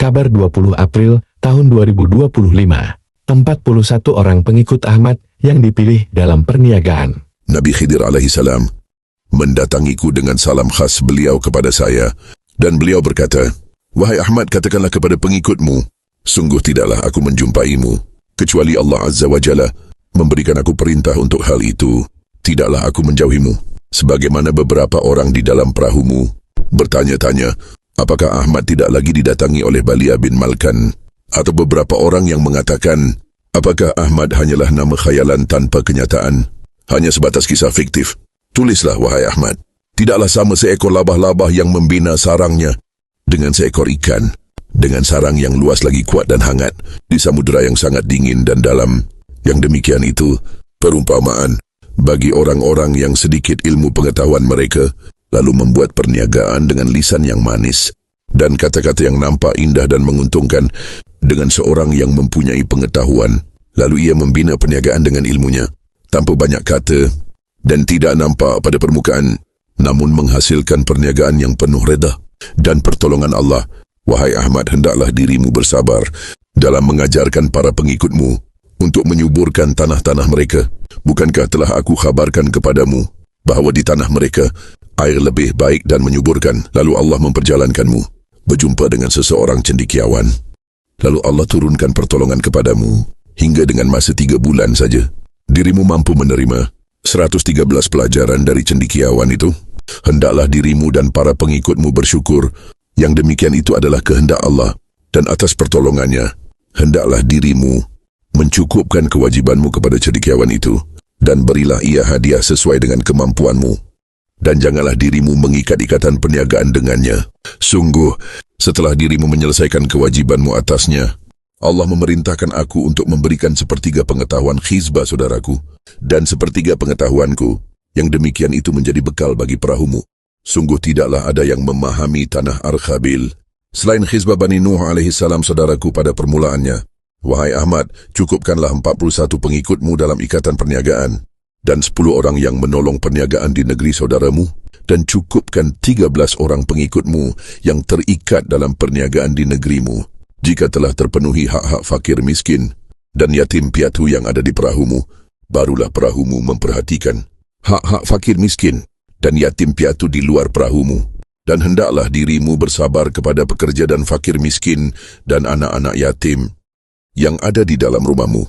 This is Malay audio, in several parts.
Kabar 20 April tahun 2025. 41 orang pengikut Ahmad yang dipilih dalam perniagaan. Nabi Khidir alaihi salam mendatangiku dengan salam khas beliau kepada saya, dan beliau berkata, "Wahai Ahmad, katakanlah kepada pengikutmu, sungguh tidaklah aku menjumpaimu, kecuali Allah Azza wa Jalla memberikan aku perintah untuk hal itu. Tidaklah aku menjauhimu." Sebagaimana beberapa orang di dalam perahumu bertanya-tanya, apakah Ahmad tidak lagi didatangi oleh Balia bin Malkan? Atau beberapa orang yang mengatakan, apakah Ahmad hanyalah nama khayalan tanpa kenyataan, hanya sebatas kisah fiktif? Tulislah, wahai Ahmad, tidaklah sama seekor labah-labah yang membina sarangnya dengan seekor ikan, dengan sarang yang luas lagi kuat dan hangat di samudera yang sangat dingin dan dalam. Yang demikian itu perumpamaan bagi orang-orang yang sedikit ilmu pengetahuan mereka, lalu membuat perniagaan dengan lisan yang manis dan kata-kata yang nampak indah dan menguntungkan dengan seorang yang mempunyai pengetahuan, lalu ia membina perniagaan dengan ilmunya tanpa banyak kata dan tidak nampak pada permukaan, namun menghasilkan perniagaan yang penuh reda dan pertolongan Allah. Wahai Ahmad, hendaklah dirimu bersabar dalam mengajarkan para pengikutmu untuk menyuburkan tanah-tanah mereka. Bukankah telah aku khabarkan kepadamu bahawa di tanah mereka air lebih baik dan menyuburkan? Lalu Allah memperjalankanmu berjumpa dengan seseorang cendekiawan. Lalu Allah turunkan pertolongan kepadamu hingga dengan masa 3 bulan saja dirimu mampu menerima 113 pelajaran dari cendekiawan itu. Hendaklah dirimu dan para pengikutmu bersyukur. Yang demikian itu adalah kehendak Allah, dan atas pertolongannya hendaklah dirimu mencukupkan kewajibanmu kepada cendekiawan itu, dan berilah ia hadiah sesuai dengan kemampuanmu, dan janganlah dirimu mengikat ikatan perniagaan dengannya. Sungguh, setelah dirimu menyelesaikan kewajibanmu atasnya, Allah memerintahkan aku untuk memberikan 1/3 pengetahuan khizbah saudaraku, dan 1/3 pengetahuanku. Yang demikian itu menjadi bekal bagi perahumu. Sungguh tidaklah ada yang memahami tanah Arkhabil selain khizbah Bani Nuh alaihi salam saudaraku pada permulaannya. Wahai Ahmad, cukupkanlah 41 pengikutmu dalam ikatan perniagaan, dan 10 orang yang menolong perniagaan di negeri saudaramu, dan cukupkan 13 orang pengikutmu yang terikat dalam perniagaan di negerimu. Jika telah terpenuhi hak-hak fakir miskin dan yatim piatu yang ada di perahumu, barulah perahumu memperhatikan hak-hak fakir miskin dan yatim piatu di luar perahumu. Dan hendaklah dirimu bersabar kepada pekerja dan fakir miskin dan anak-anak yatim yang ada di dalam rumahmu.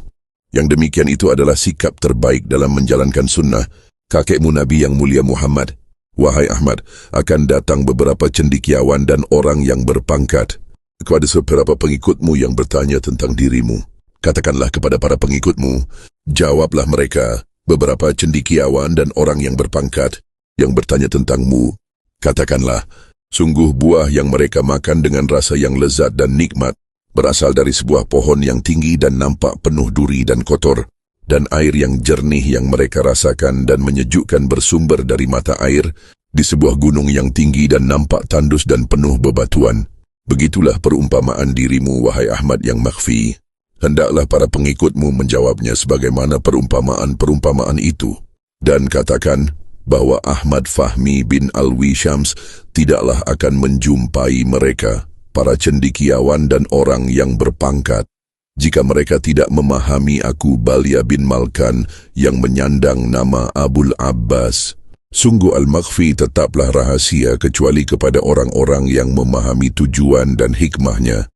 Yang demikian itu adalah sikap terbaik dalam menjalankan sunnah kakekmu Nabi yang mulia Muhammad. Wahai Ahmad, akan datang beberapa cendekiawan dan orang yang berpangkat kepada beberapa pengikutmu yang bertanya tentang dirimu. Katakanlah kepada para pengikutmu, jawablah mereka, beberapa cendekiawan dan orang yang berpangkat yang bertanya tentangmu. Katakanlah, sungguh buah yang mereka makan dengan rasa yang lezat dan nikmat berasal dari sebuah pohon yang tinggi dan nampak penuh duri dan kotor, dan air yang jernih yang mereka rasakan dan menyejukkan bersumber dari mata air di sebuah gunung yang tinggi dan nampak tandus dan penuh bebatuan. Begitulah perumpamaan dirimu, wahai Ahmad yang makhfi. Hendaklah para pengikutmu menjawabnya sebagaimana perumpamaan-perumpamaan itu, dan katakan bahwa Ahmad Fahmi bin Alwi Syams tidaklah akan menjumpai mereka, para cendekiawan dan orang yang berpangkat, jika mereka tidak memahami aku Balia bin Malkan yang menyandang nama Abul Abbas. Sungguh Al-Makhfi tetaplah rahasia kecuali kepada orang-orang yang memahami tujuan dan hikmahnya.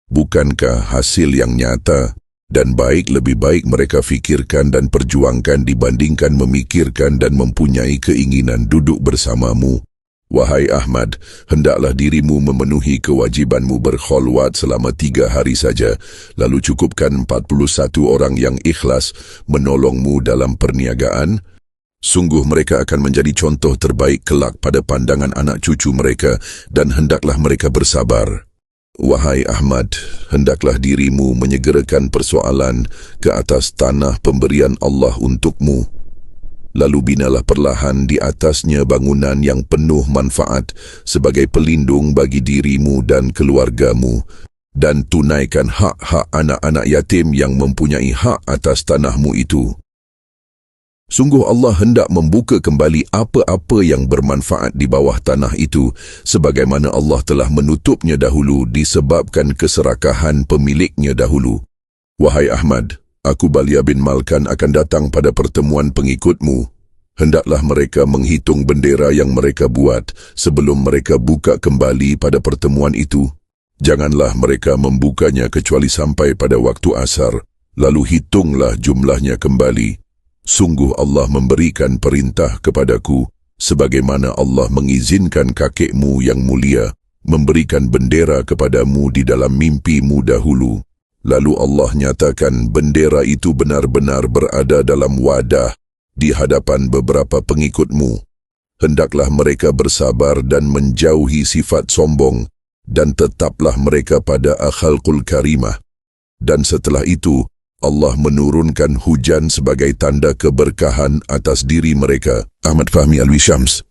Bukankah hasil yang nyata dan baik lebih baik mereka fikirkan dan perjuangkan dibandingkan memikirkan dan mempunyai keinginan duduk bersamamu? Wahai Ahmad, hendaklah dirimu memenuhi kewajibanmu berkholwat selama 3 hari saja, lalu cukupkan 41 orang yang ikhlas menolongmu dalam perniagaan. Sungguh mereka akan menjadi contoh terbaik kelak pada pandangan anak cucu mereka, dan hendaklah mereka bersabar. Wahai Ahmad, hendaklah dirimu menyegerakan persoalan ke atas tanah pemberian Allah untukmu. Lalu binalah perlahan di atasnya bangunan yang penuh manfaat sebagai pelindung bagi dirimu dan keluargamu, dan tunaikan hak-hak anak-anak yatim yang mempunyai hak atas tanahmu itu. Sungguh Allah hendak membuka kembali apa-apa yang bermanfaat di bawah tanah itu, sebagaimana Allah telah menutupnya dahulu disebabkan keserakahan pemiliknya dahulu. Wahai Ahmad, aku Balia bin Malkan akan datang pada pertemuan pengikutmu. Hendaklah mereka menghitung bendera yang mereka buat sebelum mereka buka kembali pada pertemuan itu. Janganlah mereka membukanya kecuali sampai pada waktu asar, lalu hitunglah jumlahnya kembali. Sungguh Allah memberikan perintah kepadaku, sebagaimana Allah mengizinkan kakekmu yang mulia memberikan bendera kepadamu di dalam mimpimu dahulu. Lalu Allah nyatakan bendera itu benar-benar berada dalam wadah di hadapan beberapa pengikutmu. Hendaklah mereka bersabar dan menjauhi sifat sombong, dan tetaplah mereka pada akhlakul karimah. Dan setelah itu, Allah menurunkan hujan sebagai tanda keberkahan atas diri mereka. Ahmad Fahmi Alwi Syams.